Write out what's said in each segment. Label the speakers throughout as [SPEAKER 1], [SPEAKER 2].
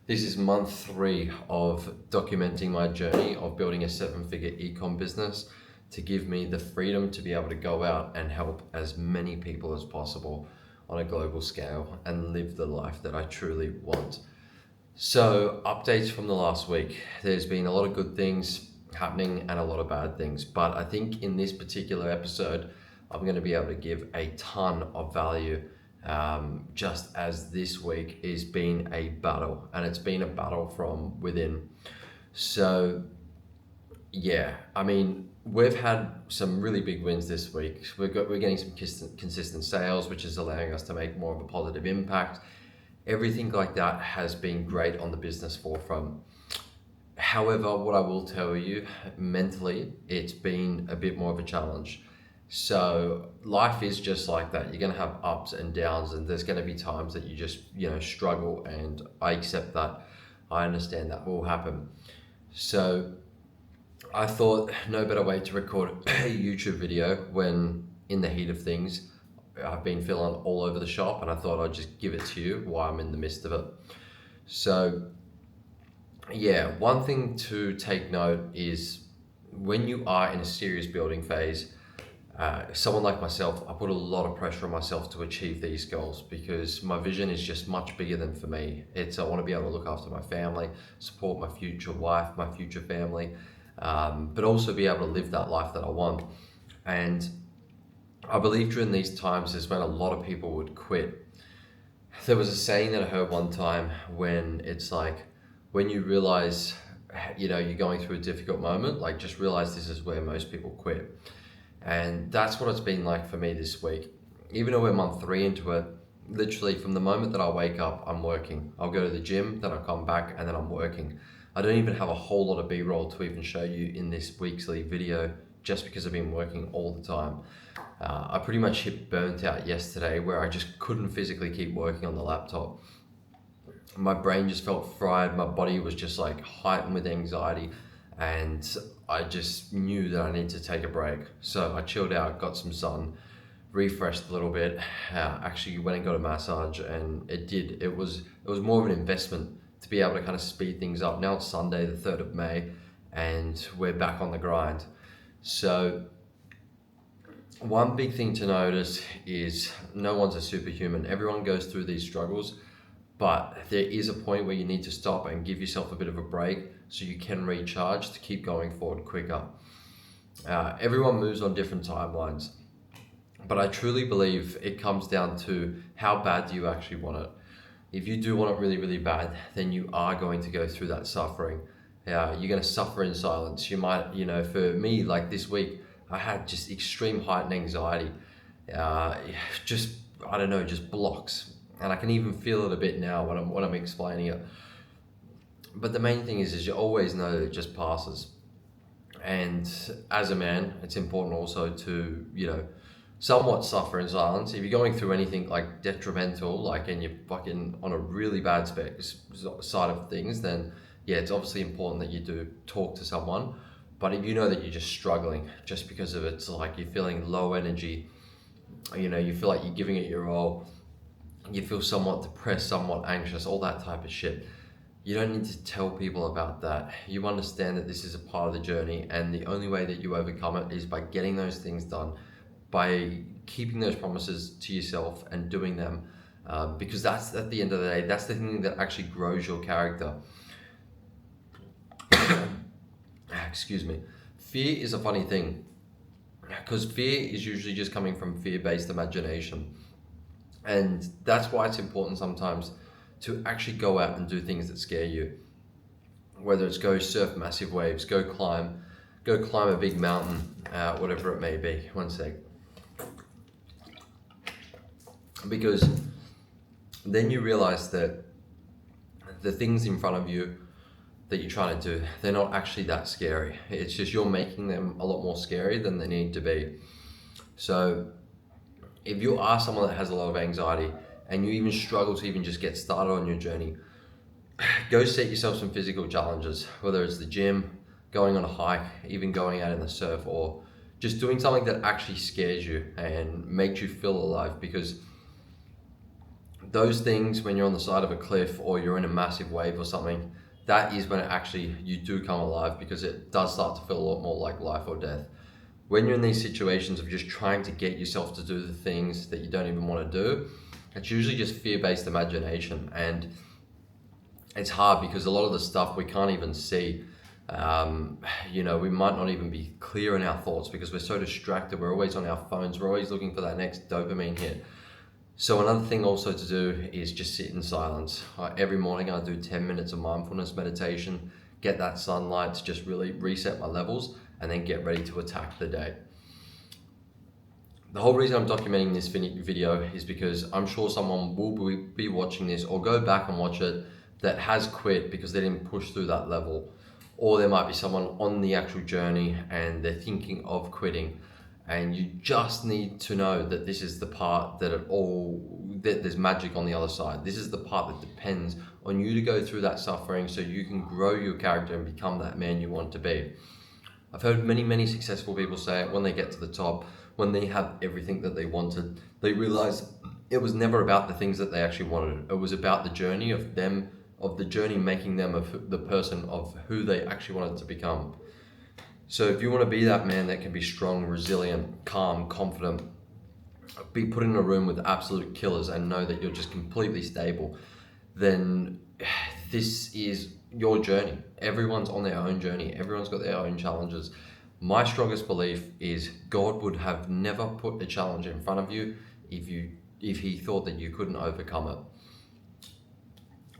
[SPEAKER 1] This is month 3 of documenting my journey of building a 7-figure ecom business to give me the freedom to be able to go out and help as many people as possible on a global scale and live the life that I truly want. So, updates from the last week. There's been a lot of good things happening and a lot of bad things, but I think in this particular episode, I'm going to be able to give a ton of value, just as this week has been a battle, and it's been a battle from within. So, yeah, I mean, we've had some really big wins this week. We're getting some consistent sales, which is allowing us to make more of a positive impact. Everything like that has been great on the business forefront. However, what I will tell you, mentally, it's been a bit more of a challenge. So life is just like that. You're going to have ups and downs, and there's going to be times that you just, struggle, and I accept that. I understand that will happen. So I thought no better way to record a YouTube video when in the heat of things. I've been feeling all over the shop, and I thought I'd just give it to you while I'm in the midst of it. So yeah, one thing to take note is when you are in a serious building phase, someone like myself, I put a lot of pressure on myself to achieve these goals because my vision is just much bigger than for me. I want to be able to look after my family, support my future wife, my future family, but also be able to live that life that I want. And I believe during these times is when a lot of people would quit. There was a saying that I heard one time when it's like, when you realize, you're going through a difficult moment, like just realize this is where most people quit. And that's what it's been like for me this week. Even though we're month 3 into it, literally from the moment that I wake up, I'm working. I'll go to the gym, then I'll come back, and then I'm working. I don't even have a whole lot of B-roll to even show you in this weekly video just because I've been working all the time. I pretty much hit burnt out yesterday where I just couldn't physically keep working on the laptop. My brain just felt fried. My body was just like heightened with anxiety, and I just knew that I needed to take a break. So I chilled out, got some sun, refreshed a little bit. Actually went and got a massage, and it was more of an investment to be able to kind of speed things up. Now it's Sunday, the 3rd of May, and we're back on the grind. So one big thing to notice is no one's a superhuman. Everyone goes through these struggles, but there is a point where you need to stop and give yourself a bit of a break so you can recharge to keep going forward quicker. Everyone moves on different timelines, but I truly believe it comes down to how bad do you actually want it. If you do want it really, really bad, then you are going to go through that suffering. You're going to suffer in silence. You might, for me, like this week, I had just extreme heightened anxiety. Just, I don't know, just blocks. And I can even feel it a bit now when I'm explaining it. But the main thing is you always know that it just passes. And as a man, it's important also to, somewhat suffer in silence. If you're going through anything like detrimental, and you're fucking on a really bad side of things, then yeah, it's obviously important that you do talk to someone. But if you know that you're just struggling just because of it's like you're feeling low energy, you feel like you're giving it your all, you feel somewhat depressed, somewhat anxious, all that type of shit. You don't need to tell people about that. You understand that this is a part of the journey, and the only way that you overcome it is by getting those things done, by keeping those promises to yourself and doing them, because that's, at the end of the day, that's the thing that actually grows your character. Excuse me. Fear is a funny thing, because fear is usually just coming from fear-based imagination. And that's why it's important sometimes to actually go out and do things that scare you. Whether it's go surf massive waves, go climb a big mountain, whatever it may be. One sec. Because then you realize that the things in front of you that you're trying to do, they're not actually that scary. It's just you're making them a lot more scary than they need to be. So if you are someone that has a lot of anxiety and you even struggle to even just get started on your journey, go set yourself some physical challenges, whether it's the gym, going on a hike, even going out in the surf, or just doing something that actually scares you and makes you feel alive. Because Those things, when you're on the side of a cliff or you're in a massive wave or something, that is when you do come alive, because it does start to feel a lot more like life or death. When you're in these situations of just trying to get yourself to do the things that you don't even want to do, it's usually just fear-based imagination, and it's hard because a lot of the stuff we can't even see. We might not even be clear in our thoughts because we're so distracted. We're always on our phones. We're always looking for that next dopamine hit. So another thing also to do is just sit in silence. Every morning I do 10 minutes of mindfulness meditation, get that sunlight to just really reset my levels, and then get ready to attack the day. The whole reason I'm documenting this video is because I'm sure someone will be watching this or go back and watch it that has quit because they didn't push through that level. Or there might be someone on the actual journey and they're thinking of quitting. And you just need to know that this is the part that there's magic on the other side. This is the part that depends on you to go through that suffering so you can grow your character and become that man you want to be. I've heard many successful people say it when they get to the top, when they have everything that they wanted, they realize it was never about the things that they actually wanted. It was about the journey of the journey making them the person of who they actually wanted to become. So if you want to be that man that can be strong, resilient, calm, confident, be put in a room with absolute killers and know that you're just completely stable, then this is your journey. Everyone's on their own journey. Everyone's got their own challenges. My strongest belief is God would have never put a challenge in front of you if he thought that you couldn't overcome it.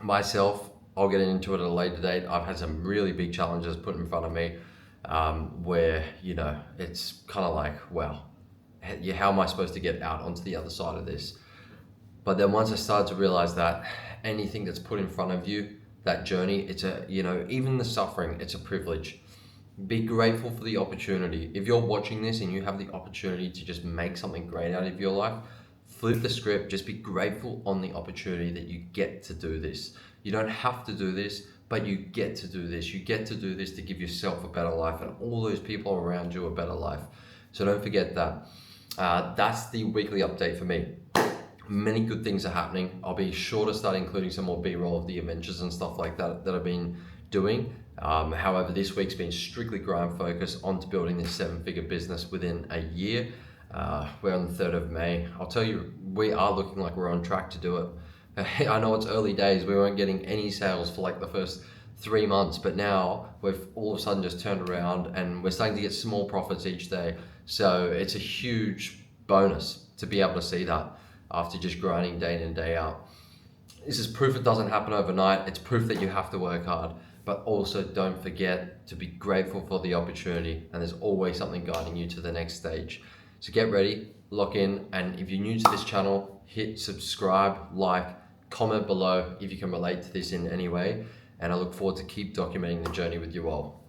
[SPEAKER 1] Myself, I'll get into it at a later date. I've had some really big challenges put in front of me, where, it's kind of like, wow, how am I supposed to get out onto the other side of this? But then once I started to realize that anything that's put in front of you, that journey, even the suffering, it's a privilege. Be grateful for the opportunity. If you're watching this and you have the opportunity to just make something great out of your life, flip the script. Just be grateful on the opportunity that you get to do this. You don't have to do this, but you get to do this. You get to do this to give yourself a better life and all those people around you a better life. So don't forget that. That's the weekly update for me. Many good things are happening. I'll be sure to start including some more B-roll of the adventures and stuff like that I've been doing. However, this week's been strictly grind focused onto building this 7-figure business within a year. We're on the 3rd of May. I'll tell you, we are looking like we're on track to do it. I know it's early days. We weren't getting any sales for like the first 3 months, but now we've all of a sudden just turned around and we're starting to get small profits each day. So it's a huge bonus to be able to see that after just grinding day in and day out. This is proof it doesn't happen overnight. It's proof that you have to work hard, but also don't forget to be grateful for the opportunity, and there's always something guiding you to the next stage. So get ready, lock in, and if you're new to this channel, hit subscribe, like, comment below if you can relate to this in any way, and I look forward to keep documenting the journey with you all.